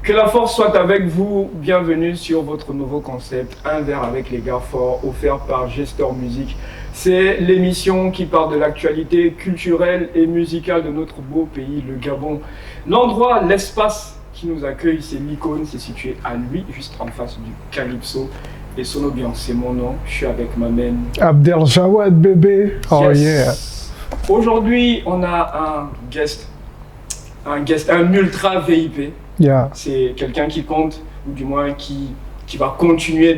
Que la force soit avec vous, bienvenue sur votre nouveau concept, Un verre avec les gars forts, offert par Gestor Musique. C'est l'émission qui parle de l'actualité culturelle et musicale de notre beau pays, le Gabon. L'endroit, l'espace qui nous accueille, c'est l'Icône, c'est situé à lui, juste en face du Calypso. Et Sonobian, c'est mon nom, je suis avec ma mène. Abdel Jawad, bébé. Oh yes. Yeah. Aujourd'hui, on a un ultra VIP. Yeah. C'est quelqu'un qui compte, ou du moins qui va continuer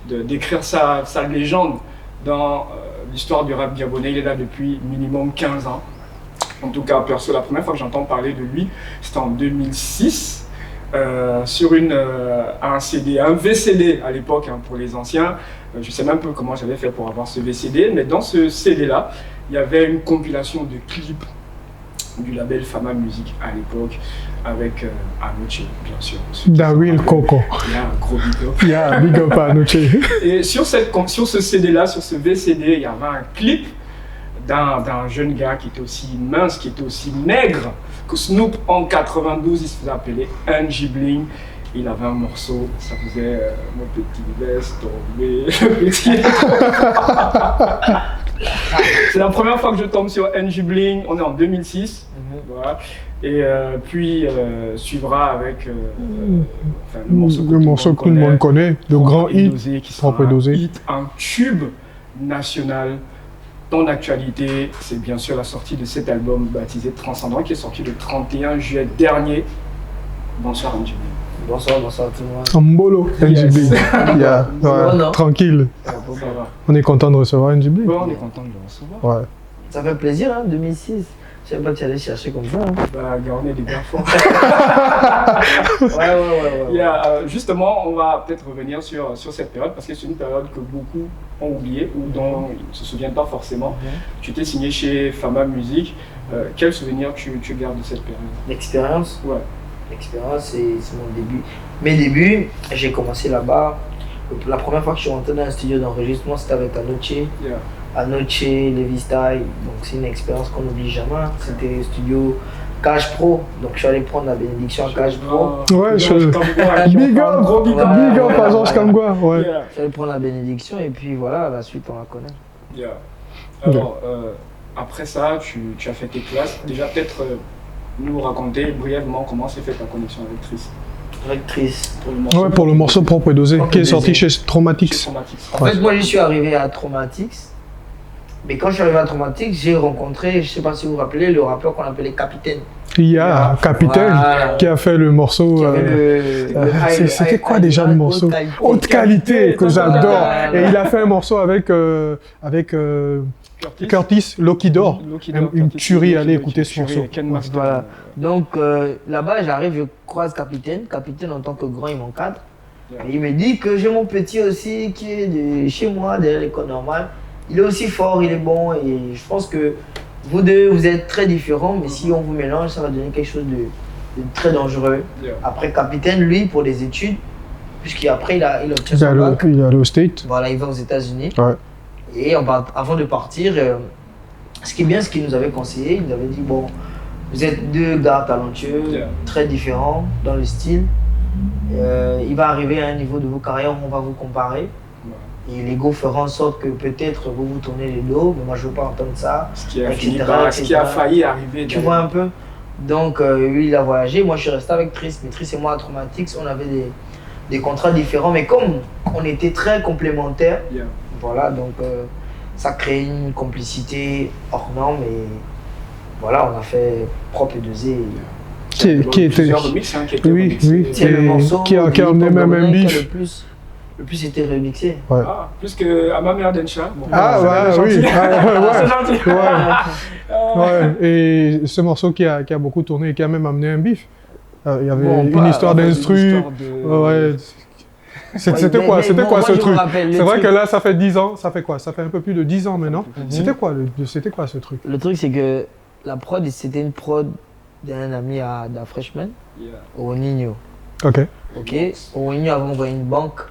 d'écrire sa légende dans l'histoire du rap gabonais. Il est là depuis minimum 15 ans. En tout cas, perso, la première fois que j'entends parler de lui, c'était en 2006, sur un CD, un VCD à l'époque, hein, pour les anciens. Je sais même pas comment j'avais fait pour avoir ce VCD, mais dans ce CD-là, il y avait une compilation de clips du label Fama Music à l'époque, avec Anoche, bien sûr. Dawil Coco. Il y a un gros big up. Il y a un big up à Anoche. Et sur ce CD-là, sur ce VCD, il y avait un clip d'un jeune gars qui était aussi mince, qui était aussi maigre que Snoop en 92. Il se faisait appeler NG Bling. Il avait un morceau, ça faisait mon petit veste tombé, le petit. C'est la première fois que je tombe sur NG Bling. On est en 2006. Voilà. Et puis suivra avec le morceau que tout le monde connaît, le grand hit, propre dosé, un tube national. Ton actualité, c'est bien sûr la sortie de cet album baptisé Transcendant qui est sorti le 31 juillet dernier. Bonsoir NG Bling. Bonsoir tout le monde. Ambolo, NG Bling. Yeah. Ouais, tranquille. On est content de recevoir NG Bling. Ouais, on est content de le recevoir. Ouais. Ça fait plaisir, hein, 2006. Je savais pas que tu allais chercher comme ça. Hein. Bah, garder des gars forts. Ouais. Justement, on va peut-être revenir sur cette période parce que c'est une période que beaucoup ont oubliée ou dont ils ne se souviennent pas forcément. Tu t'es signé chez Fama Music. Quel souvenir tu gardes de cette période? L'expérience? Ouais. L'expérience, c'est mon début. Mes débuts, j'ai commencé là-bas. La première fois que je suis rentré dans un studio d'enregistrement, c'était avec Anoche. Yeah. Anoche, Levi Style. Donc c'est une expérience qu'on n'oublie jamais. C'était le studio Cash Pro. Donc je suis allé prendre la bénédiction à Cash Pro. Ouais, big up, Agence Kamgwa. Ouais. Je suis allé prendre la bénédiction et puis voilà, la suite on la connaît. Yeah. Alors, après ça, tu as fait tes classes. Déjà peut-être nous raconter brièvement comment s'est fait ta connexion avec Tris. Avec Tris. Pour le morceau Propre et Dosé, qui est sorti chez Traumatix. En fait, moi je suis arrivé à Traumatix. Mais quand je suis arrivé à Traumatix, j'ai rencontré, je sais pas si vous vous rappelez, le rappeur qu'on appelait Capitaine. Il y a Capitaine qui a fait le morceau. C'était quoi déjà le morceau? Haute qualité, que j'adore. Et il a fait un morceau avec Curtis, Loki Door. Une tuerie, allez écouter ce morceau. Voilà. Donc là-bas, j'arrive, je croise Capitaine. Capitaine, en tant que grand, il m'encadre. Et il me dit que j'ai mon petit aussi qui est de chez moi, derrière l'école normale. Il est aussi fort, il est bon. Et je pense que vous deux, vous êtes très différents. Mais si on vous mélange, ça va donner quelque chose de très dangereux. Après, Capitaine, lui, pour les études, puisqu'après, il obtient son bac. Il est allé au State. Voilà, il va aux États-Unis. Ouais. Et avant de partir, ce qui est bien, ce qu'il nous avait conseillé, il nous avait dit, bon, vous êtes deux gars talentueux, très différents dans le style. Il va arriver à un niveau de vos carrières où on va vous comparer. Et l'ego fera en sorte que peut-être vous vous tournez les dos, mais moi je ne veux pas entendre ça. Ce qui a failli arriver. Tu vois un peu. Donc lui il a voyagé, moi je suis resté avec Tris. Mais Tris et moi à Traumatix, on avait des contrats différents, mais comme on était très complémentaires, voilà, donc ça crée une complicité hors norme et voilà, on a fait Propre et Dosé. Qui était remix, hein, oui, c'est le morceau qui a amené même un bif. Le plus c'était remixé. Ouais. Ah, plus que Amamia Densha. Bon, oui. C'est gentil. Ouais. Et ce morceau qui a beaucoup tourné et qui a même amené un bif. Il y avait une histoire d'instru. Ouais. C'était quoi ce truc? C'est vrai que là, ça fait 10 ans. Ça fait quoi? Ça fait un peu plus de 10 ans maintenant. C'était quoi ce truc? Le truc, c'est que la prod, c'était une prod d'un ami d'un freshman, au Nino. Ok. Au Nino avait envoyé une banque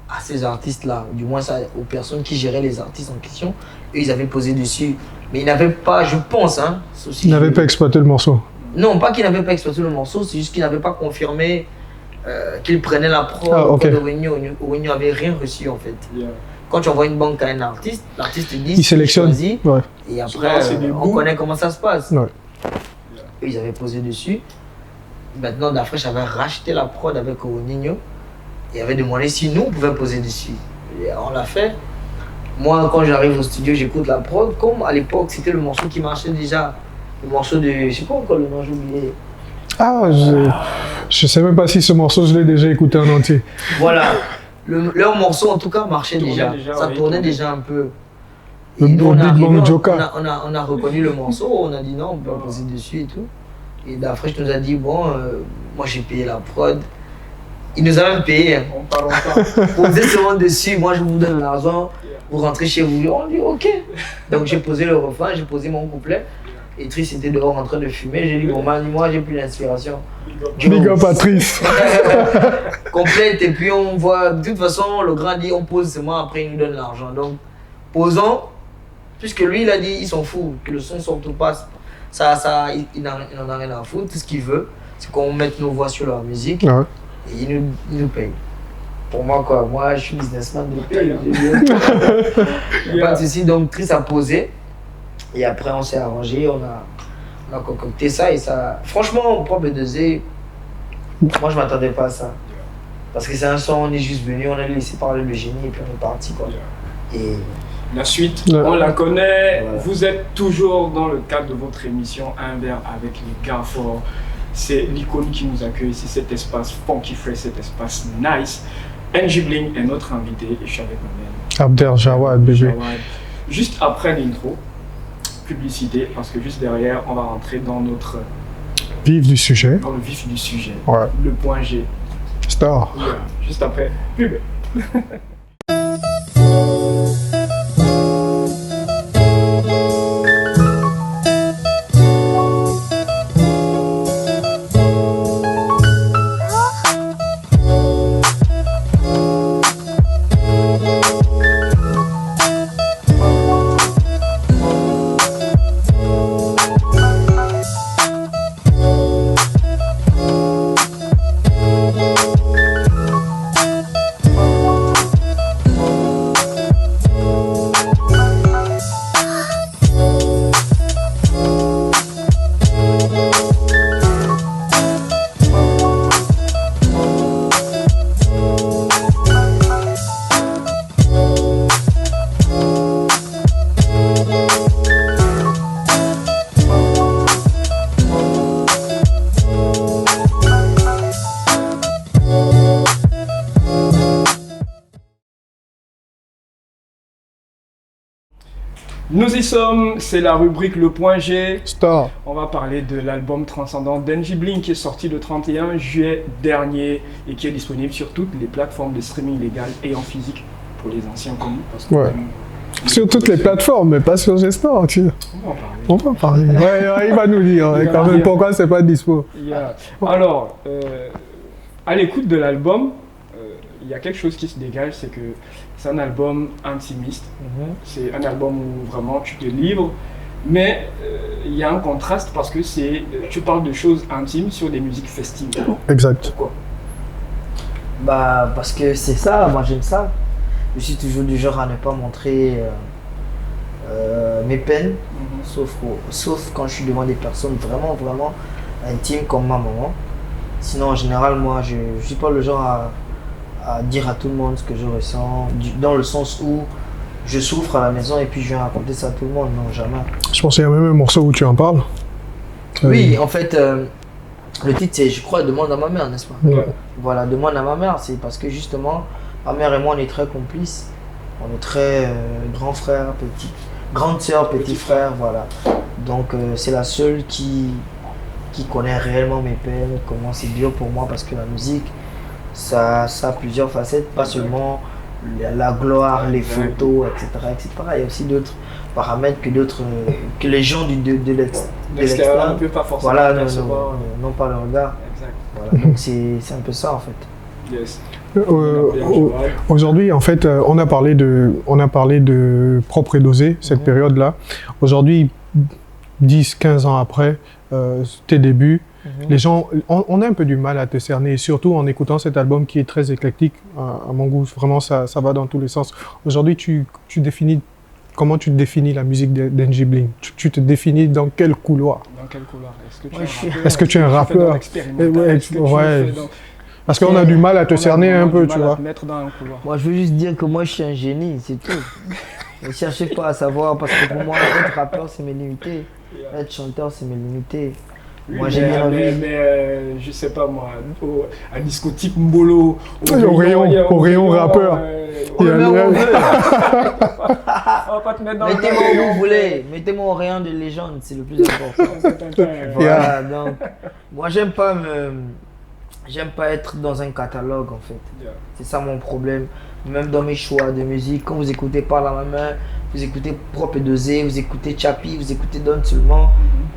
à ces artistes-là, du moins ça, aux personnes qui géraient les artistes en question. Eux, ils avaient posé dessus. Mais ils n'avaient pas, je pense, hein. Ils n'avaient pas exploité le morceau. Non, pas qu'il n'avait pas exploité le morceau, c'est juste qu'il n'avait pas confirmé qu'il prenait la prod de Wenyo. Wenyo n'avait rien reçu en fait. Yeah. Quand tu envoies une banque à un artiste, l'artiste te dit, il sélectionne. Ouais. Et après, on connaît comment ça se passe. Ouais. Et ils avaient posé dessus. Maintenant, Dafresh avait racheté la prod avec Wenyo et avait demandé si nous on pouvait poser dessus. Et on l'a fait. Moi, quand j'arrive au studio, j'écoute la prod. Comme à l'époque, c'était le morceau qui marchait déjà. Le morceau de. Je sais pas encore le nom, j'ai oublié. Ah, je sais même pas si ce morceau, je l'ai déjà écouté en entier. Voilà. Leur morceau, en tout cas, marchait déjà. Ça tournait déjà un peu. Le Big Bang Joker. On a reconnu le morceau, on a dit non, on peut poser dessus et tout. Et Dafresh nous a dit bon, moi j'ai payé la prod. Il nous a même payé. On parle encore. Posez seulement dessus, moi je vous donne l'argent, vous rentrez chez vous. On dit ok. Donc j'ai posé le refrain, j'ai posé mon couplet. Et Triss était dehors en train de fumer. J'ai dit bon, moi j'ai plus l'inspiration. Big up Patrice. Complète, et puis on voit. De toute façon, le grand dit on pose seulement, après il nous donne l'argent. Donc posons, puisque lui il a dit il s'en fout, que le son sorte ou passe. Il n'en a rien à foutre. Tout ce qu'il veut, c'est qu'on mette nos voix sur leur musique. Ouais. Et il nous paye. Pour moi, quoi, moi je suis businessman de paye. Pas de soucis, donc Triss a posé. Et après on s'est arrangé, on a concocté ça et ça. Franchement, propre de moi je m'attendais pas à ça. Parce que c'est un son, on est juste venu, on a laissé parler le génie et puis on est parti quoi. Et la suite, on la connaît. Voilà. Vous êtes toujours dans le cadre de votre émission Un verre avec les gars forts. C'est l'icône qui nous accueille ici, cet espace funky fresh, cet espace nice. NJ Bling est notre invité et je suis avec moi-même. Abder Jawad, bébé. Juste après l'intro, publicité, parce que juste derrière, on va rentrer dans notre vif du sujet. Dans le vif du sujet. Ouais. Le point G. Star. Yeah. Juste après, pub. Nous y sommes, c'est la rubrique Le Point G. Star. On va parler de l'album transcendant d'NJ Bling qui est sorti le 31 juillet dernier et qui est disponible sur toutes les plateformes de streaming légales et en physique pour les anciens connus. Parce que sur toutes les plateformes, mais pas sur G-Store. On va en parler. Ouais, il va nous dire quand même pourquoi c'est pas dispo. Alors, à l'écoute de l'album, il y a quelque chose qui se dégage, c'est que c'est un album intimiste. C'est un album où vraiment tu te livres, mais il y a un contraste parce que tu parles de choses intimes sur des musiques festives. Exact. Pourquoi? Bah parce que c'est ça, moi j'aime ça. Je suis toujours du genre à ne pas montrer mes peines, sauf quand je suis devant des personnes vraiment intimes comme ma maman. Sinon en général moi je suis pas le genre à dire à tout le monde ce que je ressens, dans le sens où je souffre à la maison et puis je viens raconter ça à tout le monde, non jamais. Je pense qu'il y a même un morceau où tu en parles. Oui, en fait, le titre c'est, je crois, Demande à ma mère, n'est-ce pas? Voilà, Demande à ma mère, c'est parce que justement, ma mère et moi on est très complices, on est très grand frère, grande sœur, petit frère, voilà. Donc c'est la seule qui connaît réellement mes peines, comment c'est dur pour moi, parce que la musique, ça a plusieurs facettes, pas seulement la gloire, les photos, etc. Il y a aussi d'autres paramètres que les gens de l'extérieur ne peuvent pas forcément percevoir. Non, pas le regard. Voilà, donc c'est un peu ça en fait. Yes. Aujourd'hui, en fait, on a parlé de Propre et Dosé, cette période-là. Aujourd'hui, 10-15 ans après, tes débuts. Les gens, on a un peu du mal à te cerner, surtout en écoutant cet album qui est très éclectique, à mon goût. Vraiment, ça va dans tous les sens. Aujourd'hui, comment tu définis la musique d'Engie Bling? Tu te définis dans quel couloir? Dans quel couloir? Est-ce que tu es un rappeur? Ouais. Parce qu'on a du mal à te cerner un peu, tu vois. Moi, je veux juste dire que moi, je suis un génie, c'est tout. Ne cherchez pas à savoir, parce que pour moi, être rappeur, c'est mes limités. Être chanteur, c'est mes limités. Oui, moi, j'ai bien envie. Mais je sais pas, moi, à discothèque Mbolo, au rayon rappeur. On va pas te mettre dans mettez-moi où vous voulez. Mettez-moi au rayon de légende, c'est le plus important. Voilà, donc, moi, j'aime pas être dans un catalogue, en fait. C'est ça mon problème. Même dans mes choix de musique, quand vous écoutez Parle à ma main, vous écoutez Propre et Dosé, vous écoutez Chappie, vous écoutez Donne seulement,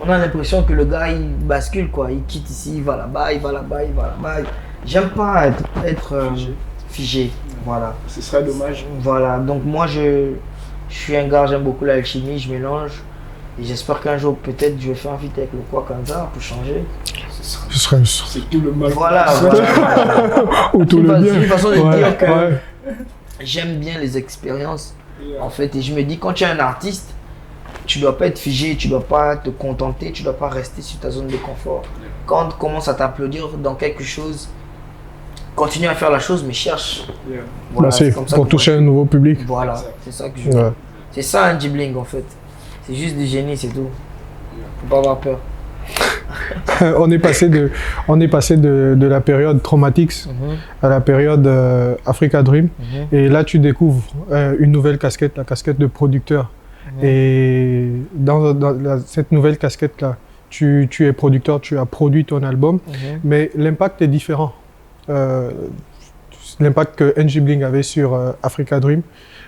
on a l'impression que le gars, il bascule, quoi. Il quitte ici, il va là-bas, il va là-bas, il va là-bas. J'aime pas être figé. Voilà. Ce serait dommage. Voilà, donc moi, je suis un gars, j'aime beaucoup l'alchimie, je mélange. Et j'espère qu'un jour, peut-être, je vais faire un feat avec le Kwakanza pour changer. C'est tout le mal. Voilà. Ou tout le bien. C'est une façon de dire que j'aime bien les expériences, en fait. Et je me dis, quand tu es un artiste, tu dois pas être figé, tu dois pas te contenter, tu dois pas rester sur ta zone de confort. Quand tu commences à t'applaudir dans quelque chose, continue à faire la chose, mais cherche. Voilà, c'est comme ça pour toucher un nouveau public. Voilà, c'est ça que je veux. C'est ça Engie Bling, en fait. C'est juste du génie, c'est tout. Faut pas avoir peur. on est passé de la période Traumatics à la période Africa Dream. Et là, tu découvres une nouvelle casquette, la casquette de producteur. Et dans cette nouvelle casquette-là, tu es producteur, tu as produit ton album, mais l'impact est différent. L'impact que Engie Bling avait sur Africa Dream,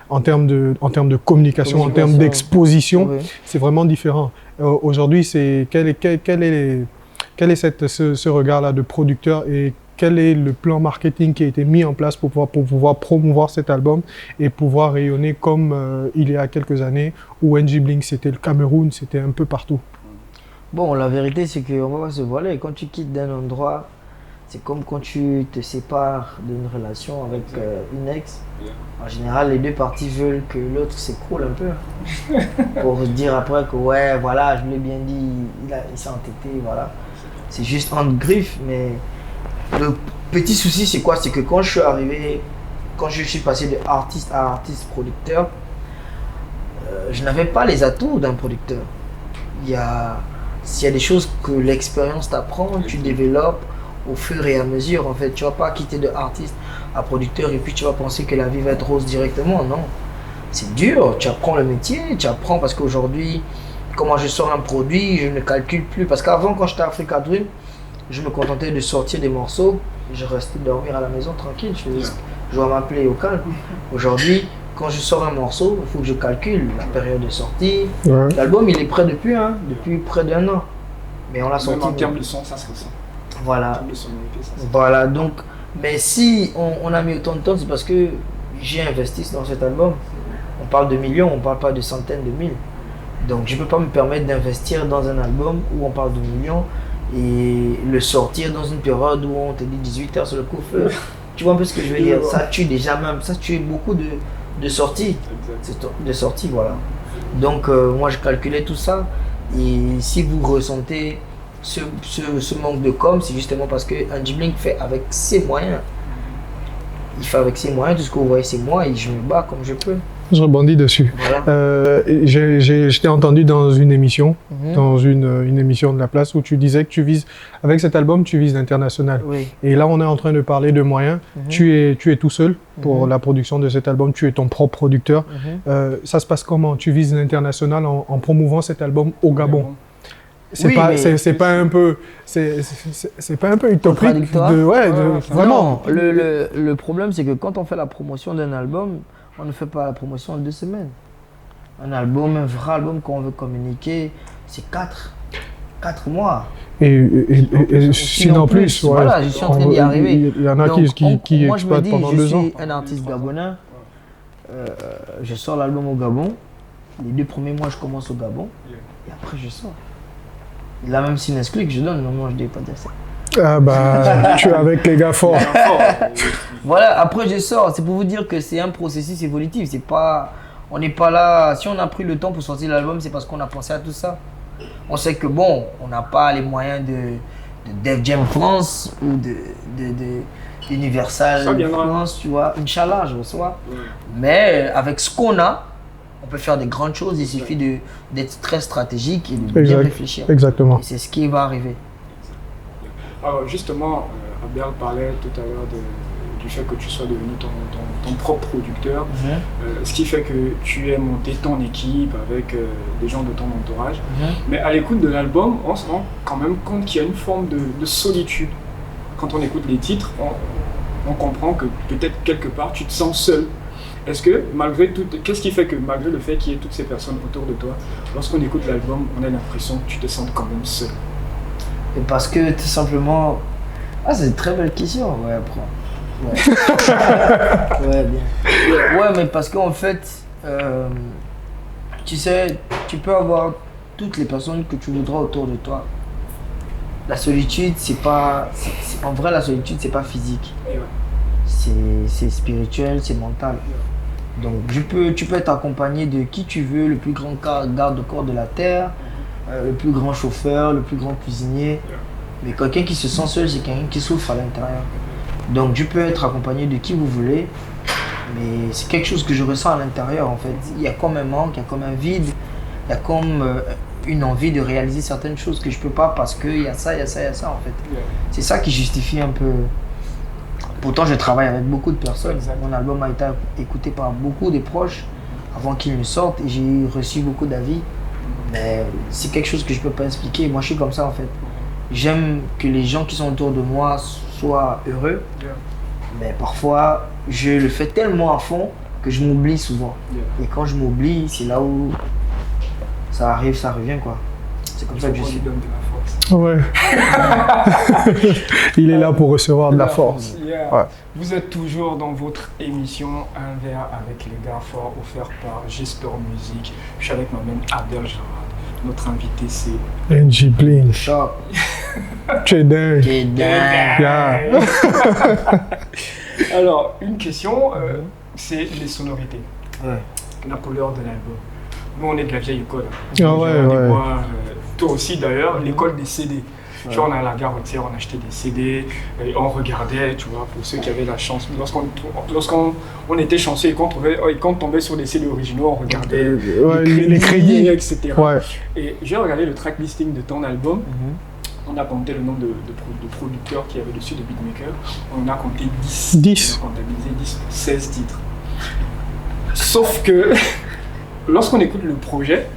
en termes de communication, en termes d'exposition, c'est vraiment différent. Aujourd'hui, quel est ce regard-là de producteur et quel est le plan marketing qui a été mis en place pour pouvoir promouvoir cet album et pouvoir rayonner comme il y a quelques années où Engie Bling, c'était le Cameroun, c'était un peu partout. Bon, la vérité, c'est qu'on va pas se voiler. Quand tu quittes d'un endroit, c'est comme quand tu te sépares d'une relation avec une ex. En général, les deux parties veulent que l'autre s'écroule un peu. Pour dire après que, ouais, voilà, je l'ai bien dit, il s'est entêté, voilà. C'est juste entre griffes, mais le petit souci, c'est quoi? C'est que quand je suis arrivé, quand je suis passé de artiste à artiste producteur, je n'avais pas les atouts d'un producteur. S'il y a des choses que l'expérience t'apprend, tu développes au fur et à mesure, en fait. Tu vas pas quitter de artiste à producteur et puis tu vas penser que la vie va être rose directement, non. C'est dur, tu apprends le métier, tu apprends parce qu'aujourd'hui, comment je sors un produit, je ne calcule plus. Parce qu'avant, quand j'étais à Africa Dream, je me contentais de sortir des morceaux, je restais dormir à la maison tranquille, je dois m'appeler au calme. Aujourd'hui, quand je sors un morceau, il faut que je calcule la période de sortie. L'album, il est prêt depuis près d'1 an. Mais on l'a sorti. En termes de son, ça se ressent. Voilà. Voilà, donc, mais si on a mis autant de temps, c'est parce que j'ai investi dans cet album. On parle de millions, on ne parle pas de centaines de mille. Donc, je ne peux pas me permettre d'investir dans un album où on parle de millions et le sortir dans une période où on te dit 18h sur le coup-feu. Tu vois un peu ce que je veux dire? Ça tue déjà même, ça tue beaucoup de sorties. De sorties, voilà. Donc, moi, je calculais tout ça. Et si vous ressentez ce manque de com, c'est justement parce que Engie Bling fait avec ses moyens. Il fait avec ses moyens, tout ce que vous voyez c'est moi et je me bats comme je peux. Je rebondis dessus. Voilà. Je t'ai entendu dans une émission, dans une émission de La Place où tu disais que tu vises, avec cet album, tu vises l'international. Oui. Et là, on est en train de parler de moyens. Tu es tout seul pour la production de cet album, tu es ton propre producteur. Ça se passe comment? Tu vises l'international en promouvant cet album au Gabon. C'est pas un peu utopique vraiment. Non, le problème c'est que quand on fait la promotion d'un album, on ne fait pas la promotion en 2 semaines. Un album, un vrai album qu'on veut communiquer, c'est 4 mois. Et sinon plus. Voilà, je suis en train d'y arriver. Il y en a qui exploitent pendant 2 ans. Je suis un artiste gabonais. Je sors l'album au Gabon. Les 2 premiers mois, je commence au Gabon. Et après, je sors. Il a même si une exclu que je donne, non, moi je ne devais pas dire ça. Ah bah, tu es avec les gars forts. Voilà, après je sors, c'est pour vous dire que c'est un processus évolutif, c'est pas... On n'est pas là, si on a pris le temps pour sortir l'album, c'est parce qu'on a pensé à tout ça. On sait que bon, on n'a pas les moyens de Def Jam France ou de Universal France, tu vois. Inch'Allah, je reçois. Mais avec ce qu'on a, on peut faire des grandes choses, il suffit d'être très stratégique et de bien réfléchir. Exactement. Et c'est ce qui va arriver. Alors justement, Abdel parlait tout à l'heure du fait que tu sois devenu ton propre producteur, ce qui fait que tu aies monté ton équipe avec des gens de ton entourage. Mais à l'écoute de l'album, on se rend quand même compte qu'il y a une forme de solitude. Quand on écoute les titres, on comprend que peut-être quelque part tu te sens seul. Est-ce que malgré tout, qu'est-ce qui fait que malgré le fait qu'il y ait toutes ces personnes autour de toi, lorsqu'on écoute l'album, on a l'impression que tu te sens quand même seul? Et parce que tout simplement... Ah, c'est une très belle question, ouais, après. Ouais. Ouais, bien. Ouais, mais parce qu'en fait, tu sais, tu peux avoir toutes les personnes que tu voudras autour de toi. La solitude, c'est pas... En vrai, la solitude, c'est pas physique. C'est spirituel, c'est mental. Donc, tu peux être accompagné de qui tu veux, le plus grand garde-corps de la terre, le plus grand chauffeur, le plus grand cuisinier. Mais quelqu'un qui se sent seul, c'est quelqu'un qui souffre à l'intérieur. Donc je peux être accompagné de qui vous voulez, mais c'est quelque chose que je ressens à l'intérieur en fait. Il y a comme un manque, il y a comme un vide, il y a comme une envie de réaliser certaines choses que je peux pas parce qu'il y a ça, il y a ça, il y a ça en fait. C'est ça qui justifie un peu. Pourtant je travaille avec beaucoup de personnes. Mon album a été écouté par beaucoup de proches avant qu'il ne sorte et j'ai reçu beaucoup d'avis. Mais c'est quelque chose que je peux pas expliquer. Moi je suis comme ça en fait. J'aime que les gens qui sont autour de moi soient heureux, mais parfois je le fais tellement à fond que je m'oublie souvent. Et quand je m'oublie, c'est là où ça arrive, ça revient quoi. C'est comme ça que je suis. Ouais. Il est là pour recevoir de la force. Ouais. Vous êtes toujours dans votre émission Un verre avec les gars forts, offert par Jesper Music. Je suis avec ma même Abdel Jarrad. Notre invité c'est NG Bling. Choc. Tu es dingue. Tu es dingue. Yeah. Alors, une question, c'est les sonorités. Ouais. La couleur de l'album. Nous, on est de la vieille école. Ah ouais. Moi, toi aussi d'ailleurs, l'école des CD. Tu vois, on a à la gare routière, on achetait des CD, et on regardait, tu vois, pour ceux qui avaient la chance. Lorsqu'on était chanceux et qu'on tombait sur des CD originaux, on regardait les crédits, etc. Ouais. Et j'ai regardé le track listing de ton album. On a compté le nombre de producteurs qu'il y avait dessus, de beatmakers. On a compté 10. 10. On a comptabilisé 10, 16 titres. Sauf que lorsqu'on écoute le projet,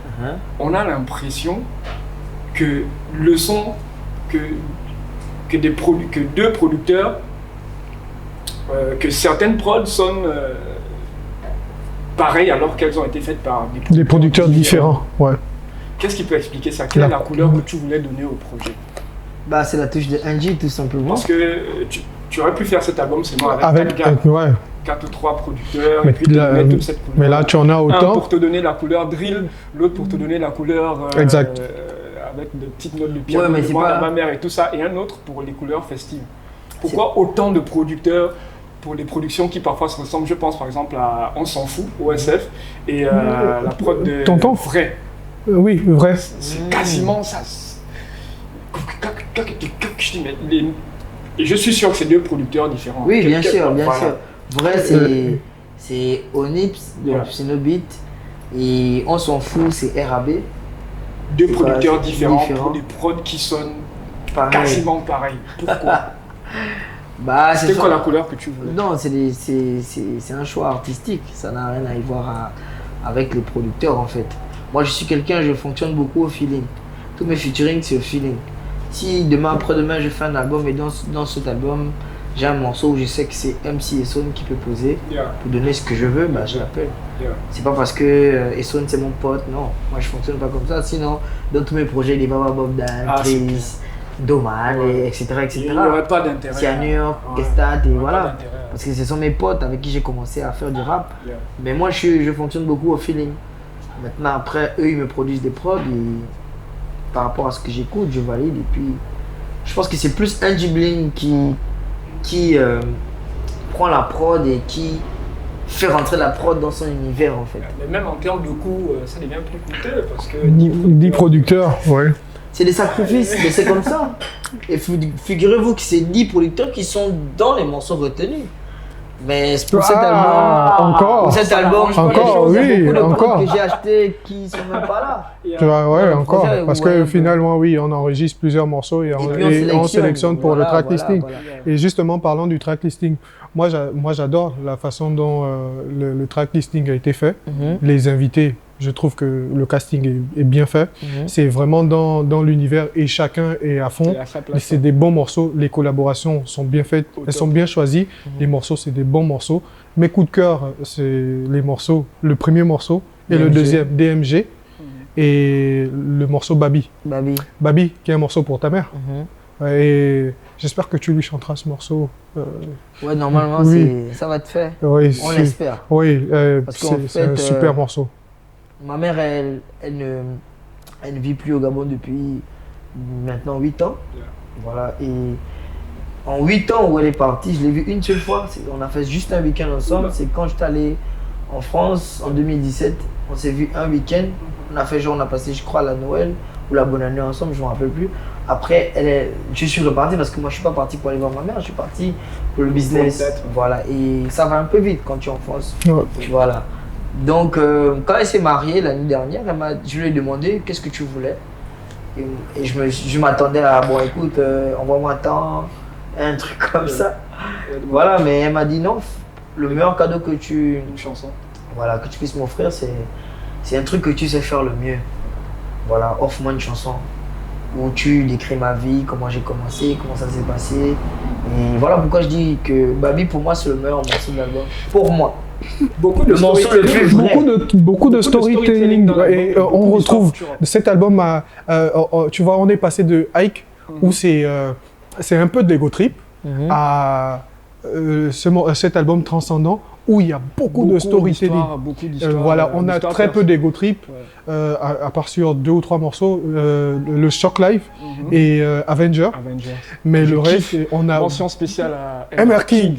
on a l'impression que le son, que deux producteurs, que certaines prods sonnent pareilles alors qu'elles ont été faites par des producteurs différents. Ouais. Qu'est-ce qui peut expliquer ça? Quelle est la couleur que tu voulais donner au projet? Bah, c'est la touche de NG tout simplement. Parce que tu aurais pu faire cet album seulement avec 4 ou 3 producteurs, et puis donner toute cette couleur. Mais là, tu en as autant. Un pour te donner la couleur drill, l'autre pour te donner la couleur exact. Avec de petites notes de piano, mais c'est pas... ma mère et tout ça, et un autre pour les couleurs festives. Pourquoi autant de producteurs pour des productions qui parfois se ressemblent? Je pense par exemple à On s'en fout, OSF, et la prod de Tonton Vrai. Oui, Vrai. C'est quasiment ça. Et je suis sûr que c'est deux producteurs différents. Oui, bien sûr, bien sûr. Vrai, c'est Onyx de Psynobit, et On s'en fout, c'est RAB. Deux producteurs différents pour des prods qui sonnent quasiment pareils. Pourquoi? Bah, c'était quoi la couleur que tu voulais? Non, c'est un choix artistique. Ça n'a rien à y voir avec les producteurs en fait. Moi, je suis quelqu'un, je fonctionne beaucoup au feeling. Tous mes featuring, c'est au feeling. Si demain, après-demain, je fais un album et dans cet album, j'ai un morceau où je sais que c'est MC Esson qui peut poser pour donner ce que je veux, bah, je l'appelle. C'est pas parce que Esson c'est mon pote, non. Moi je fonctionne pas comme ça. Sinon, dans tous mes projets, les Baba Bob Dan, Chris, Doman, etc. Il n'y aurait pas d'intérêt. Cyanure, Kestat, et voilà. Parce que ce sont mes potes avec qui j'ai commencé à faire du rap. Mais moi je fonctionne beaucoup au feeling. Maintenant, après, eux ils me produisent des prods par rapport à ce que j'écoute, je valide. Et puis, je pense que c'est plus un J-Bling qui prend la prod et qui fait rentrer la prod dans son univers en fait. Mais même en termes de coût, ça devient plus coûteux parce que 10 producteurs, ouais. C'est des sacrifices, mais c'est comme ça. Et figurez-vous que c'est 10 producteurs qui sont dans les morceaux retenus. Mais pour cet album, encore, cet album, encore, oui, il y a beaucoup de encore. prods que j'ai acheté qui sont même pas là. Tu vois, ouais, encore. Parce que ouais, finalement, oui, on enregistre plusieurs morceaux et on sélectionne pour le track listing. Voilà. Et justement, parlant du track listing, moi j'adore la façon dont le track listing a été fait. Les invités, je trouve que le casting est bien fait. C'est vraiment dans l'univers et chacun est à fond. C'est des bons morceaux. Les collaborations sont bien faites, elles sont bien choisies. Les morceaux, c'est des bons morceaux. Mes coups de cœur, c'est les morceaux, le premier morceau et le deuxième, DMG. Et le morceau Babi. Babi, qui est un morceau pour ta mère. Et j'espère que tu lui chanteras ce morceau. Ouais, normalement, ça va te faire. Oui, on l'espère. Oui, c'est un super morceau. Ma mère, elle ne vit plus au Gabon depuis maintenant 8 ans. Voilà. Et en 8 ans où elle est partie, je l'ai vue une seule fois. On a fait juste un week-end ensemble. C'est quand j'étais allé en France en 2017. On s'est vu un week-end. On a passé, je crois, la Noël ou la bonne année ensemble, je ne me rappelle plus. Après, je suis reparti parce que moi, je ne suis pas parti pour aller voir ma mère. Je suis parti pour le business. Voilà. Et ça va un peu vite quand tu es en France. Voilà. Donc, quand elle s'est mariée l'année dernière, je lui ai demandé qu'est-ce que tu voulais. Et je m'attendais à, bon écoute, envoie-moi tant, un truc comme ça. Voilà, mais elle m'a dit non, le meilleur cadeau que tu puisses m'offrir, c'est un truc que tu sais faire le mieux. Voilà, offre-moi une chanson où tu décris ma vie, comment j'ai commencé, comment ça s'est passé. Et voilà pourquoi je dis que Babi, pour moi, c'est le meilleur morceau de l'album. Pour moi. Beaucoup de storytelling et on retrouve cet album tu vois, on est passé de Ike où c'est un peu de l'ego trip à cet album transcendant où il y a beaucoup de storytelling. Voilà, on a très peu d'ego trip à part sur 2 ou 3 morceaux, le Shock Life et Avenger. Mais le reste, on a mention spéciale à MR King.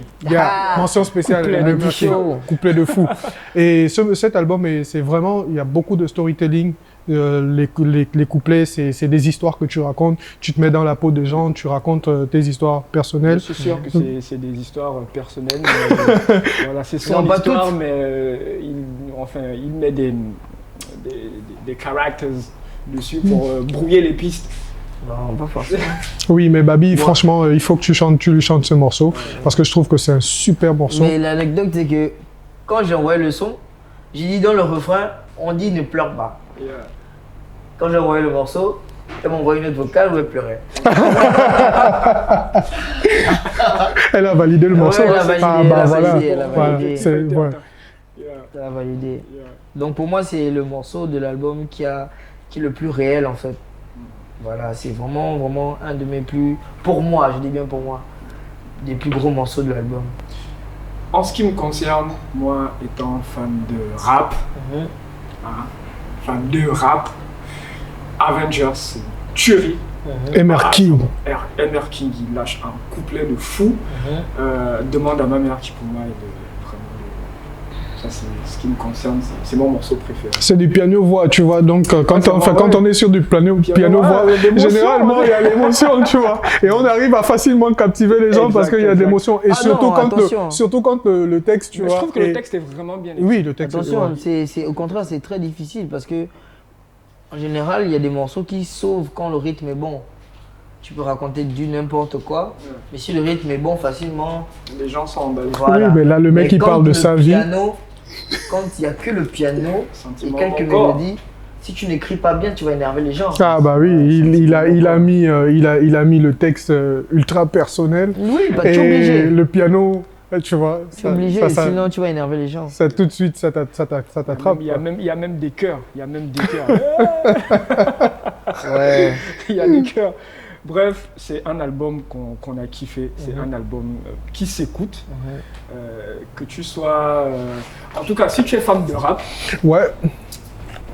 Mention spéciale à MR King. Couplet de fou. Et cet album, c'est vraiment, il y a beaucoup de storytelling. Les couplets, c'est des histoires que tu racontes. Tu te mets dans la peau des gens, tu racontes tes histoires personnelles. Je suis sûr que c'est des histoires personnelles. Voilà, c'est son histoire, mais il met des characters dessus pour brouiller les pistes. Non, pas forcément. Oui, mais Babi, franchement, il faut que tu lui chantes ce morceau parce que je trouve que c'est un super morceau. Mais l'anecdote, c'est que quand j'ai envoyé le son, j'ai dit dans le refrain, on dit ne pleure pas. Quand j'ai envoyé le morceau, elle m'a envoyé une autre vocale où elle pleurait. Elle a validé le morceau. Elle a validé, elle a validé. Yeah. Donc pour moi, c'est le morceau de l'album qui est le plus réel en fait. Voilà, c'est vraiment un de mes plus, pour moi, je dis bien pour moi, des plus gros morceaux de l'album. En ce qui me concerne, moi étant fan de rap, fan de rap, Avengers, c'est tuerie. MR King. MR King, il lâche un couplet de fou. Demande à ma mère qui pour moi est vraiment ça, c'est ce qui me concerne, c'est mon morceau préféré. C'est du piano-voix, tu vois. Donc quand on est sur du piano-voix, généralement il y a l'émotion, tu vois. Et on arrive à facilement captiver les gens parce qu'il y a des émotions. Et surtout quand le texte, tu vois. Je trouve que le texte est vraiment bien écrit. Oui, le texte. Attention, au contraire, c'est très difficile parce que en général, il y a des morceaux qui sauvent quand le rythme est bon. Tu peux raconter du n'importe quoi, mais si le rythme est bon, facilement, les gens sont emballés. Voilà. Oui, mais là, le mec, il parle de sa vie. Quand il n'y a que le piano et quelques mélodies, si tu n'écris pas bien, tu vas énerver les gens. Ah bah oui, il a mis le texte ultra personnel. Oui, bah, tu es obligé. Et le piano, tu vois. Tu es obligé, sinon tu vas énerver les gens. Ça tout de suite, ça t'attrape. Il y a même des chœurs. Ouais. Il y a des chœurs. Bref, c'est un album qu'on a kiffé, c'est un album qui s'écoute, que tu sois... en tout cas, si tu es fan de rap, ouais.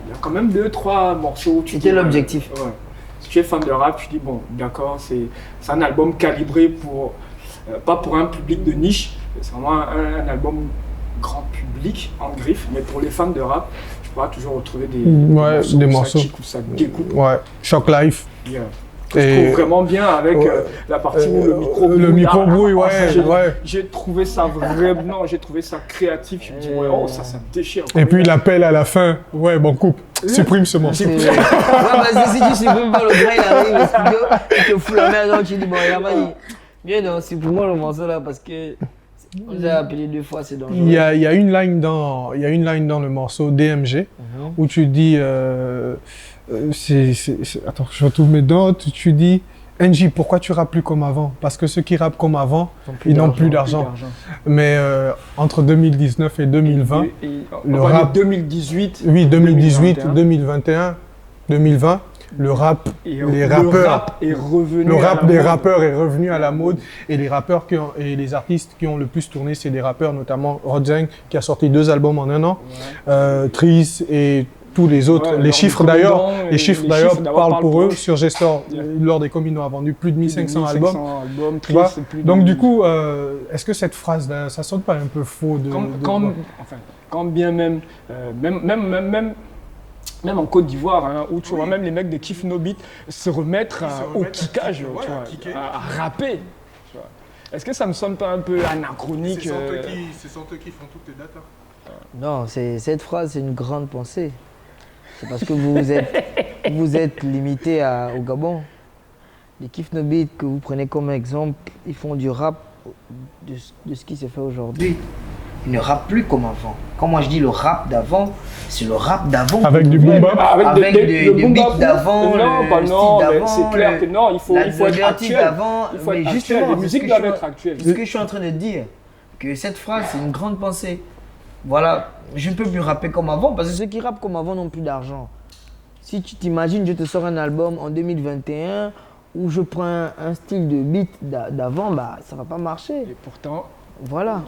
il y a quand même 2-3 morceaux. C'était l'objectif. Si tu es fan de rap, tu dis bon, d'accord, c'est un album calibré pour, pas pour un public de niche, c'est vraiment un album grand public en griffe, mais pour les fans de rap, tu pourras toujours retrouver des morceaux. Où ça découpe. Ouais, Shock Life. Yeah. Je trouve vraiment bien avec la partie où le micro brouille, J'ai trouvé ça vraiment, j'ai trouvé ça créatif. Je me dis, ça déchire. Et puis l'appel à la fin, bon, coupe, supprime ce morceau. Si tu supprimes pas, le gars il arrive au studio, il te fout la merde, donc tu dis, bon, il a pas dit, viens donc, supprime-moi le morceau là parce que on nous a appelé 2 fois, c'est dangereux. Il y a une line dans le morceau DMG où tu dis. Attends, je retrouve mes notes. Tu dis, NJ, pourquoi tu rappes plus comme avant? Parce que ceux qui rappent comme avant, ils n'ont plus d'argent. Mais entre 2019 et 2020, le rap. 2018. Oui, 2018, 2021, 2020. Le rap, les rappeurs, le rap est revenu. Le rap des rappeurs est revenu à la mode et les rappeurs et les artistes qui ont le plus tourné, c'est des rappeurs, notamment Rodzeng qui a sorti 2 albums en 1 an, Tris et tous les autres. Les chiffres d'ailleurs parlent pour eux. Sur Gestor, lors des Comino a vendu plus de 1500 albums. Donc du coup, est-ce que cette phrase, ça sonne pas un peu faux quand bien même, même en Côte d'Ivoire, où tu vois même les mecs de Kiff No Beat se remettre au kickage, à rapper. Est-ce que ça me sonne pas un peu anachronique? C'est sans eux qui font toutes les datas. Non, cette phrase, c'est une grande pensée. C'est parce que vous êtes limité au Gabon. Les Kiff No Beat que vous prenez comme exemple, ils font du rap de ce qui se fait aujourd'hui. Ils ne rappent plus comme avant. Quand moi je dis le rap d'avant, c'est le rap d'avant. Avec du boom bap. Avec des beats d'avant. Non, c'est clair que non, il faut être actuel. Il faut être justement, les musiques doivent être actuelles. Ce que je suis en train de dire, que cette phrase, c'est une grande pensée. Voilà, je ne peux plus rapper comme avant parce que ceux qui rappent comme avant n'ont plus d'argent. Si tu t'imagines, je te sors un album en 2021 où je prends un style de beat d'avant, ça ne va pas marcher. Et pourtant, voilà.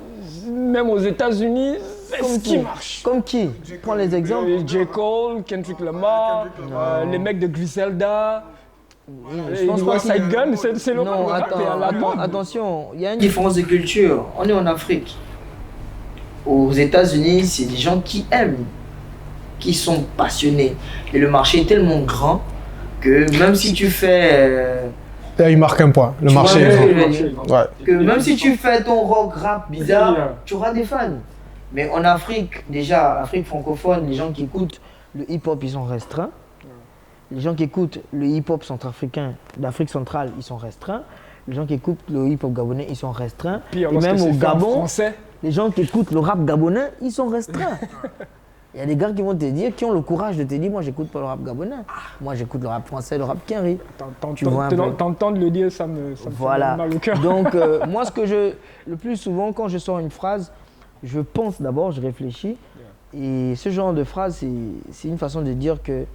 Même aux États-Unis, c'est ce qui marche. Comme qui? Prends les exemples. J. Cole, Kendrick Lamar, les mecs de Griselda. Je pense pas Side Gun, c'est le non, attention, il y a une différence de culture. On est en Afrique. Aux États-Unis, c'est des gens qui aiment, qui sont passionnés. Et le marché est tellement grand que même si tu fais... il marque un point, le marché est grand. Que même si tu fais ton rock rap bizarre, tu auras des fans. Mais en Afrique, déjà, Afrique francophone, les gens qui écoutent le hip-hop, ils sont restreints. Les gens qui écoutent le hip-hop centrafricain d'Afrique centrale, ils sont restreints. Les gens qui écoutent le hip-hop gabonais, ils sont restreints. Pire, et même au Gabon, français. Les gens qui écoutent le rap gabonais, ils sont restreints. Il y a des gars qui vont te dire, qui ont le courage de te dire, moi j'écoute pas le rap gabonais. Moi j'écoute le rap français, le rap Kenry. T'entends de le dire, ça me fait mal au cœur. Donc moi le plus souvent quand je sors une phrase, je pense d'abord, je réfléchis. Et ce genre de phrase, c'est une façon de dire que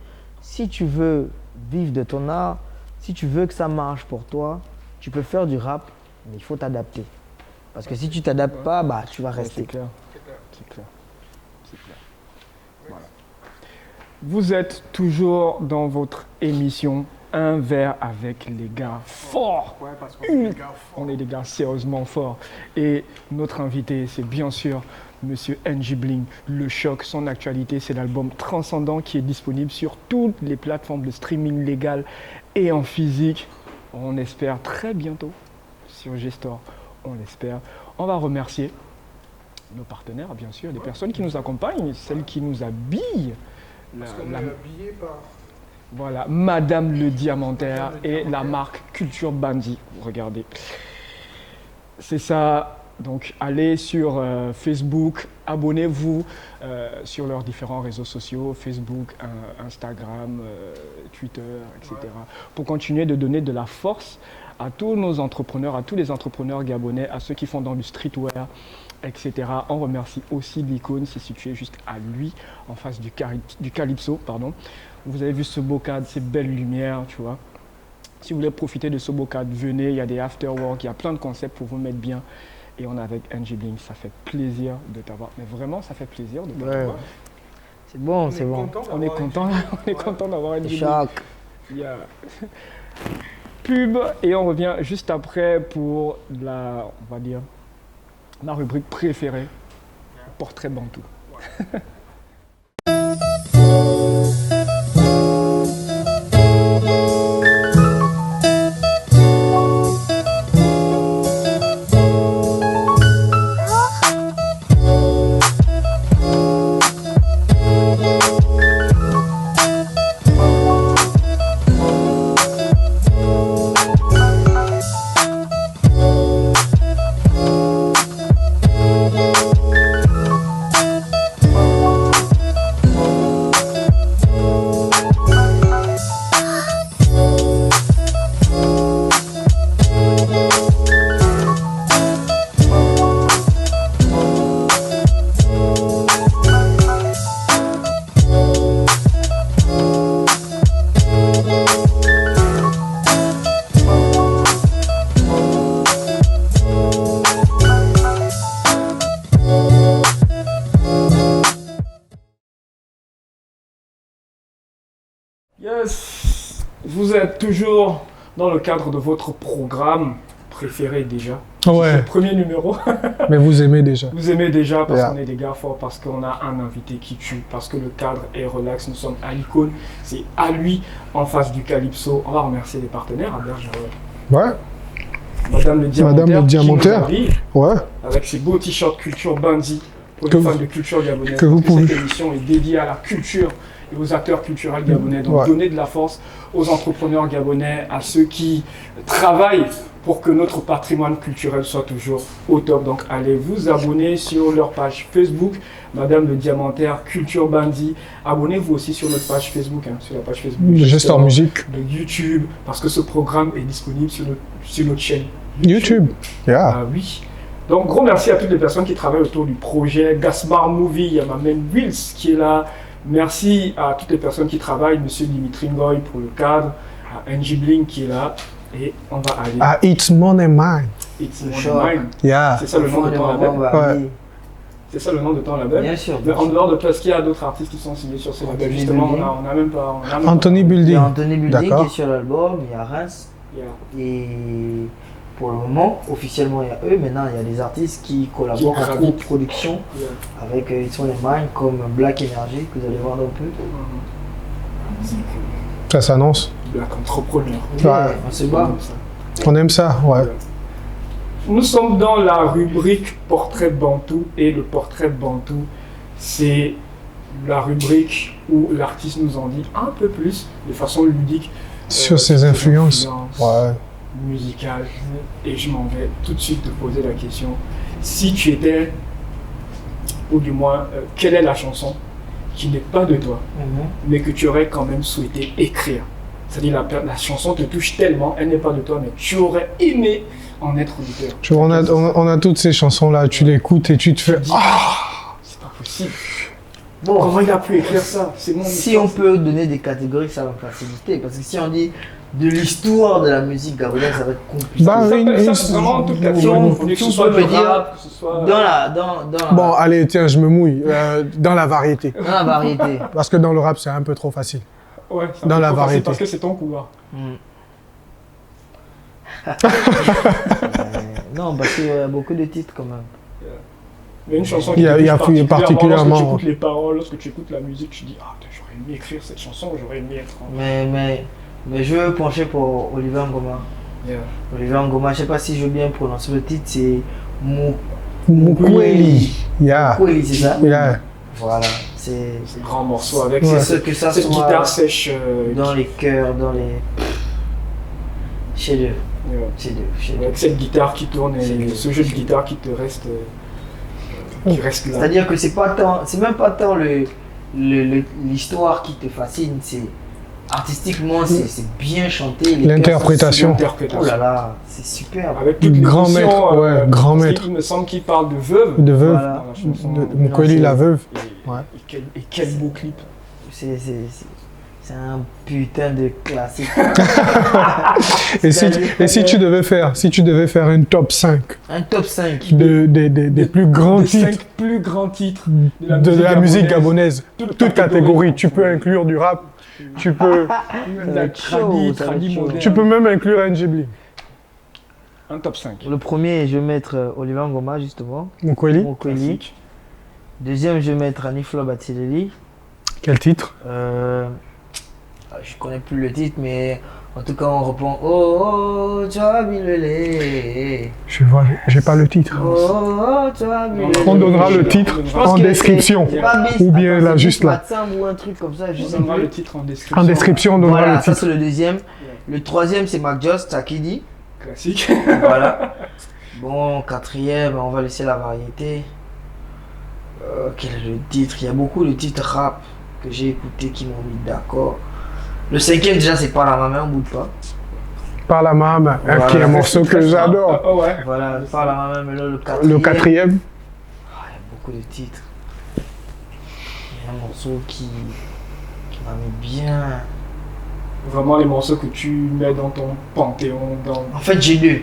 si tu veux vivre de ton art, si tu veux que ça marche pour toi, tu peux faire du rap, mais il faut t'adapter. Parce que si tu t'adaptes pas, tu vas rester. C'est clair. Voilà. Vous êtes toujours dans votre émission Un verre avec les gars forts. Ouais, parce qu'on est des gars forts. On est des gars sérieusement forts. Et notre invité, c'est bien sûr Monsieur NJ Bling, Le Choc. Son actualité, c'est l'album Transcendant qui est disponible sur toutes les plateformes de streaming légales et en physique. On espère très bientôt sur Gestor. On l'espère. On va remercier nos partenaires, bien sûr, les personnes qui nous accompagnent, celles qui nous habillent. Parce qu'on est habillé par... Voilà, Madame le Diamantaire et la marque Culture Bandit. Regardez. C'est ça. Donc, allez sur Facebook, abonnez-vous sur leurs différents réseaux sociaux, Facebook, Instagram, Twitter, etc. Pour continuer de donner de la force à tous nos entrepreneurs, à tous les entrepreneurs gabonais, à ceux qui font dans le streetwear, etc. On remercie aussi l'Icône, c'est situé juste à lui, en face du Calypso, pardon. Vous avez vu ce beau cadre, ces belles lumières, tu vois. Si vous voulez profiter de ce beau cadre, venez, il y a des afterwork, il y a plein de concepts pour vous mettre bien. Et on est avec NJ Bling, ça fait plaisir de t'avoir. Mais vraiment, ça fait plaisir de t'avoir. C'est bon, c'est bon. On est content d'avoir NJ Bling. Choc. Pub, et on revient juste après pour on va dire, ma rubrique préférée, portrait bantou. Yes, vous êtes toujours dans le cadre de votre programme préféré déjà. Ouais. C'est le premier numéro. Mais vous aimez déjà. Vous aimez déjà parce qu'on est des gars forts, parce qu'on a un invité qui tue, parce que le cadre est relax. Nous sommes à l'icône, c'est à lui en face du Calypso. On va remercier les partenaires, Albert Jarret. Ouais. Madame le Diamantaire. Ouais. Avec ses beaux t-shirts Culture Bandit pour les fans de culture gabonaise. Que vous pouvez. Cette émission est dédiée à la culture et aux acteurs culturels gabonais. Donc donner de la force aux entrepreneurs gabonais, à ceux qui travaillent pour que notre patrimoine culturel soit toujours au top. Donc allez vous abonner sur leur page Facebook, Madame le Diamantaire, Culture Bandit. Abonnez-vous aussi sur notre page Facebook, sur la page Facebook de Gestor Musique, de YouTube, parce que ce programme est disponible sur notre chaîne YouTube. Yeah. Ah oui. Donc gros merci à toutes les personnes qui travaillent autour du projet. Gaspard Movie, il y a ma main Wills qui est là. Merci à toutes les personnes qui travaillent, Monsieur Dimitri Ngoy pour le cadre, à NG Bling qui est là. Et on va aller à It's Money Mine. It's Money Mine. Yeah. C'est ça le nom de ton label. Ouais. C'est ça le nom de ton label. Bien sûr. Mais en dehors de toi, est-ce qu'il y a d'autres artistes qui sont signés sur ce label? Justement, on n'a même pas. Anthony Building. Il y a Anthony Building qui est sur l'album, il y a Reims. Yeah. Et pour le moment, officiellement, il y a eux. Maintenant, il y a des artistes qui collaborent en co-production avec It's Money Mine, comme Black Energy, que vous allez voir un peu. Ça s'annonce. Black Entrepreneur. Ouais, on se bat. On aime ça, ouais. Nous sommes dans la rubrique Portrait Bantou, et le Portrait Bantou, c'est la rubrique où l'artiste nous en dit un peu plus, de façon ludique, sur ses influences musicales. Et je m'en vais tout de suite te poser la question. Si tu étais, ou du moins, quelle est la chanson qui n'est pas de toi, mais que tu aurais quand même souhaité écrire? C'est-à-dire la chanson te touche tellement, elle n'est pas de toi, mais tu aurais aimé en être auditeur. On a toutes ces chansons-là, tu l'écoutes et tu te fais « Ah, c'est pas possible. Bon, comment il a pu écrire ça? Si on peut donner des catégories, ça va me faciliter. Parce que si on dit de l'histoire de la musique gabonaise, ça va être compliqué. Ça, c'est vraiment toute catégorie. Que ce soit du rap, que ce soit... Bon, allez, tiens, je me mouille. Dans la variété. Dans la variété. Parce que dans le rap, c'est un peu trop facile. Ouais, dans la variété. Parce que c'est ton couloir. Non, parce qu'il y a beaucoup de titres quand même. Mais une chanson qui te particulièrement. Lorsque tu écoutes les paroles, lorsque tu écoutes la musique, tu dis « Ah, j'aurais aimé écrire cette chanson, j'aurais aimé être... » Mais je veux pencher pour Olivier Ngoma. Olivier Ngoma, je ne sais pas si je veux bien prononcer le titre, c'est Mukweli. Mukweli, c'est ça? Voilà. C'est un grand morceau avec cette guitare sèche. Dans les cœurs, dans les... Chez eux. Avec cette guitare qui tourne et ce jeu de guitare qui te reste... qui reste là. C'est-à-dire que c'est même pas tant l'histoire qui te fascine, c'est... Artistiquement, c'est bien chanté. L'interprétation. Oh là là, c'est super. Avec toutes les grand maître, grand maître. Il me semble qu'il parle de veuve. De veuve. Voilà. Mukweli, la veuve. Et quel beau clip. C'est un putain de classique. et si tu devais faire un top 5. Un top 5 des plus grands titres. 5 plus grands titres de la musique gabonaise. Toute catégorie. Tu peux inclure du rap. Tu peux, tu peux même inclure NG Bling. Un top 5. Le premier, je vais mettre Oliver Ngoma, justement. Mokweli. Deuxième, je vais mettre Aniflo Batileli. Quel titre? Je connais plus le titre, mais en tout cas, on reprend Oh, tu as mis le lait. J'ai pas le titre. Oh, tu as mis le lait. On donnera le titre en description. Ou bien là, juste là. Ou un truc comme ça, je sais donnera plus. le titre en description. En description, on donnera Voilà, le titre. ça c'est le deuxième. Le troisième, c'est Mac Jost, Takidi. Classique. Voilà. Bon, quatrième, on va laisser la variété. Quel est le titre? Il y a beaucoup de titres rap que j'ai écoutés qui m'ont mis d'accord. Le cinquième, déjà, c'est Pas la main, on bouge pas. Par la main, Voilà. qui est un morceau que j'adore. Ouais. Voilà, Pas la main, mais là, le quatrième. Le quatrième, Ah, il y a beaucoup de titres. Il y a un morceau qui m'a mis bien. Vraiment les morceaux que tu mets dans ton panthéon. En fait, j'ai deux.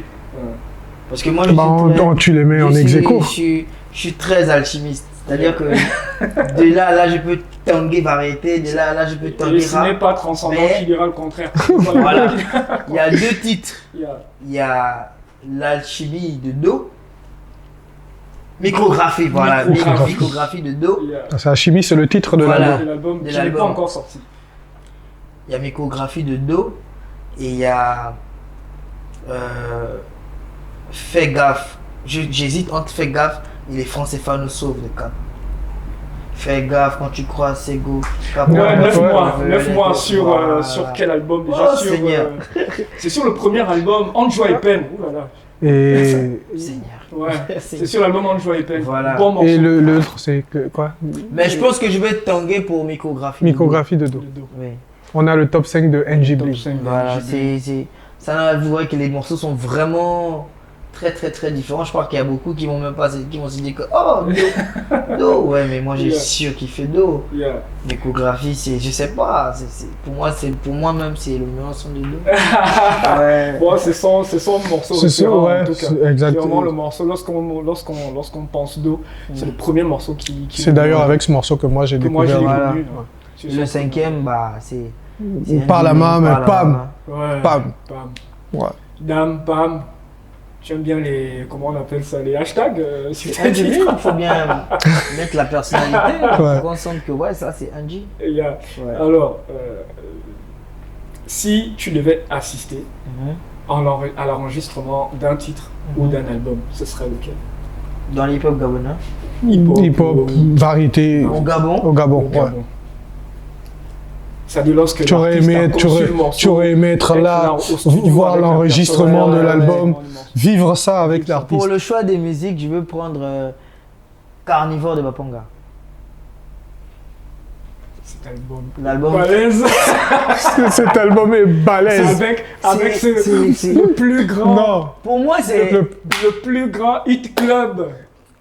Parce que moi, je donc tu les mets en ex-aequo. je suis très alchimiste. C'est-à-dire que de là à là, je peux tanguer variété, de là à là, je peux Et tanguer ce rap. n'est pas transcendant Mais- qui dira le contraire. Voilà. Il y a deux titres. Il y a- Il y a l'alchimie de Do. Micrographie, voilà. Micrographie. Micrographie de Do. il y a- Ça, Chimie, c'est le titre de Voilà. l'album. l'album De qui n'est pas l'album. encore sorti. Il y a micrographie de Do. Et il y a. Fais gaffe. J'hésite entre Fais gaffe et les Français nous sauvent de Cap. Fais gaffe quand tu crois c'est go. Cap, Ouais, Ouais, 9 ouais, mois, ouais, 9 mois sur, voilà. sur quel album Oh, déjà sur, Seigneur. c'est sur le premier album, Entre joie et peine. Ouh là là. Et, Seigneur. Ouais, c'est sur l'album Entre joie et peine. Voilà. Bon morceau. et l'autre, c'est quoi? Mais je pense que je vais tanguer pour micrographie. Micrographie de Do. Le dos. Oui. On a le top 5 de NG Top Bling. 5 de Voilà, NG. ça, vous voyez que les morceaux sont vraiment très différents. Je crois qu'il y a beaucoup qui vont même pas, qui vont se dire que oh Do, ouais, mais moi j'ai Yeah. surkiffé Do. Yeah. L'échographie, c'est, je sais pas, pour moi-même c'est le meilleur son de Do. Ouais. Bon, c'est son morceau C'est ça, référent, ouais, en tout cas. c'est exact. C'est vraiment le morceau, lorsqu'on pense d'eau, c'est le premier morceau qui C'est d'ailleurs avec ce morceau que moi j'ai que moi j'ai découvert. Voilà. connu. Et le cinquième, bah c'est Par la main, mais Par la pam. main. Ouais. Pam. Pam. Ouais. Dame, pam. J'aime bien les, comment on appelle ça, les hashtags sur tes Angie, titres. il faut bien mettre la personnalité. Ouais. On sent que ouais, ça c'est Angie. Et il y a- Ouais. Alors, si tu devais assister à l'enregistrement d'un titre ou d'un album, ce serait lequel? Dans l'hip-hop gabonais. Hip-hop, variété Au Gabon. au Gabon. Au Ouais. Gabon. C'est-à-dire lorsque Tu aurais l'artiste a aimé, conçu le morceau, tu aurais aimé être là, au studio voir avec la l'enregistrement de personne, l'album, ouais. vivre ça avec Pour l'artiste. le choix des musiques, je veux prendre Carnivore de Bapanga. Cet album. L'album. Balèze. Cet album est balèze. Avec c'est- le plus grand. Non, Pour moi, c'est. le- Le plus grand hit club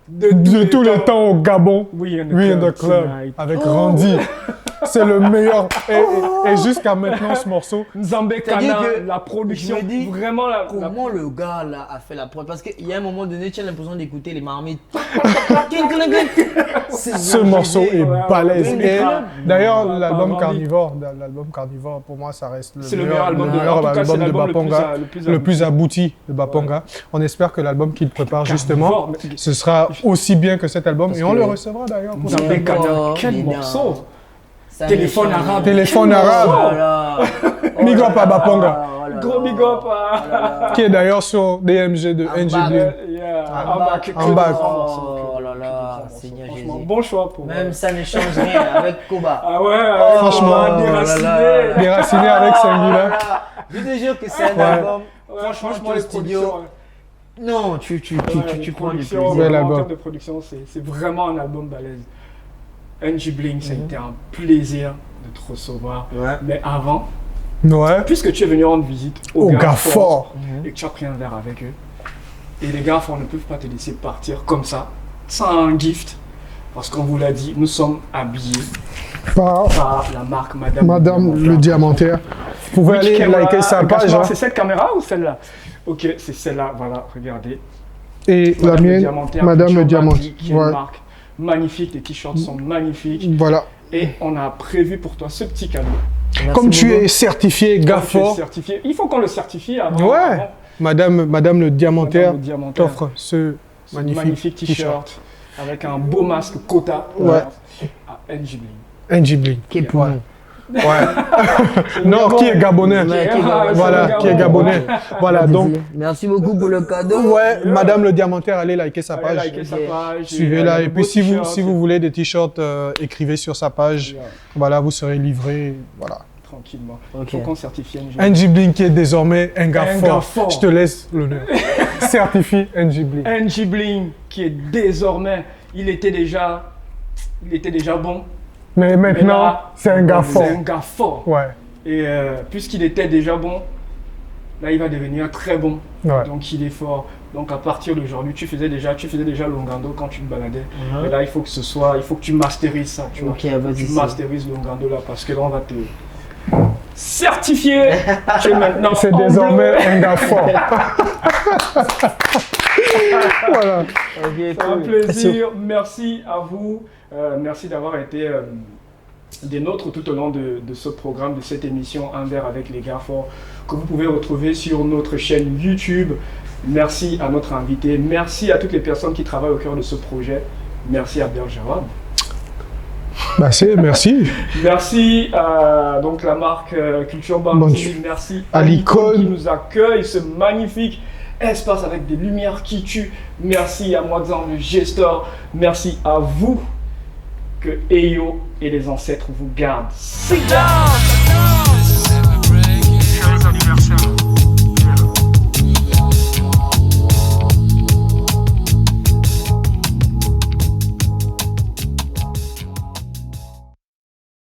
de tous les temps au Gabon. We in the We in club, the club tonight. avec Randy. C'est le meilleur. Et jusqu'à maintenant, ce morceau, Nzambe C'est-à-dire Kana, que la production, je me dis, vraiment la Comment le gars là a fait la prod? Parce qu'il y a un moment donné, tu as l'impression d'écouter les marmites. ce morceau est ouais, balèze. ouais, Et ouais. d'ailleurs, Ouais, l'album par Randy. Carnivore, pour moi, ça reste c'est le meilleur album de, meilleur en tout cas, c'est album de l'album Baponga, le plus abouti de Baponga. On espère que l'album qu'il prépare justement, ce sera aussi bien que cet album. Parce Et on que- le recevra d'ailleurs. pour ça. Nzambe Kana, quel Évidemment. morceau. Ça Téléphone méchant. arabe. Téléphone Quel arabe. morceau. Voilà. Big up à Baponga. Gros big up à- Qui est d'ailleurs sur DMG de NG Ambak. Blue. Yeah, Ambak. Ambak. Oh là là, Seigneur Franchement, Jésus. bon choix pour Même ça ne change rien avec Koba. Ah ouais, Oh, franchement, là déraciné. là. Déraciné avec Singular. Voilà. Je te jure que c'est un Ouais. album. Ouais, franchement, tu es les au studio. productions. Non, tu prends du plaisir. Bel Vraiment, en album. termes de production, c'est vraiment un album balèze. NG Bling, ça a été un plaisir de te recevoir. Ouais. Mais avant, Ouais. puisque tu es venu rendre visite Au gars fort. et que tu as pris un verre avec eux, et les gars forts ne peuvent pas te laisser partir comme ça, sans un gift, parce qu'on vous l'a dit, nous sommes habillés Par par la marque Madame le Diamantaire. Vous pouvez aller liker sa page. Hein. C'est cette caméra ou celle-là? Ok, c'est celle-là, voilà, regardez. Et la mienne, Madame le Diamantaire. Qui est une Ouais. marque magnifique, les t-shirts sont magnifiques. Voilà. Et on a prévu pour toi ce petit cadeau. Merci Comme tu es certifié GAFOR. Il faut qu'on le certifie avant. Ouais. Avant. Madame le Diamantaire t'offre ce magnifique t-shirt avec un beau masque Kota à NG Bling. NG Bling. Qui est pour nous. Ouais. Non, qui est gabonais. Voilà, qui est gabonais. Voilà, donc. Merci beaucoup pour le cadeau. Ouais, Madame le Diamantaire, allez liker sa page. Suivez-la. Et puis, si vous voulez des t-shirts, écrivez sur sa page. Voilà, vous serez livré. Voilà. Tranquillement. Il faut qu'on certifie NG. NG Bling qui est désormais un gars fort. Je te laisse l'honneur. Certifie NG Bling. NG Bling qui est désormais, il était déjà bon. Mais maintenant, c'est un gars fort. C'est un gars fort. Ouais. Et puisqu'il était déjà bon, là il va devenir très bon. Ouais. Donc il est fort. Donc à partir d'aujourd'hui, tu faisais déjà Longando quand tu te baladais. Mais là il faut que tu masterises ça. Tu vois. Tu masterises Longando là parce que là on va te certifier. Tu es maintenant. C'est désormais un gars fort. Voilà. C'est un plaisir. Merci à vous. Merci d'avoir été des nôtres tout au long de ce programme, de cette émission Un verre avec les gars forts, que vous pouvez retrouver sur notre chaîne YouTube. Merci à notre invité. Merci à toutes les personnes qui travaillent au cœur de ce projet. Merci à Bergeron. Merci. Merci à donc, la marque Culture Bounty. Merci à l'Icône qui nous accueille, ce magnifique espace avec des lumières qui tuent. Merci à Moixan le gestor. Merci à vous. Que Eyo et les ancêtres vous gardent. Sit down! Joyeux anniversaire.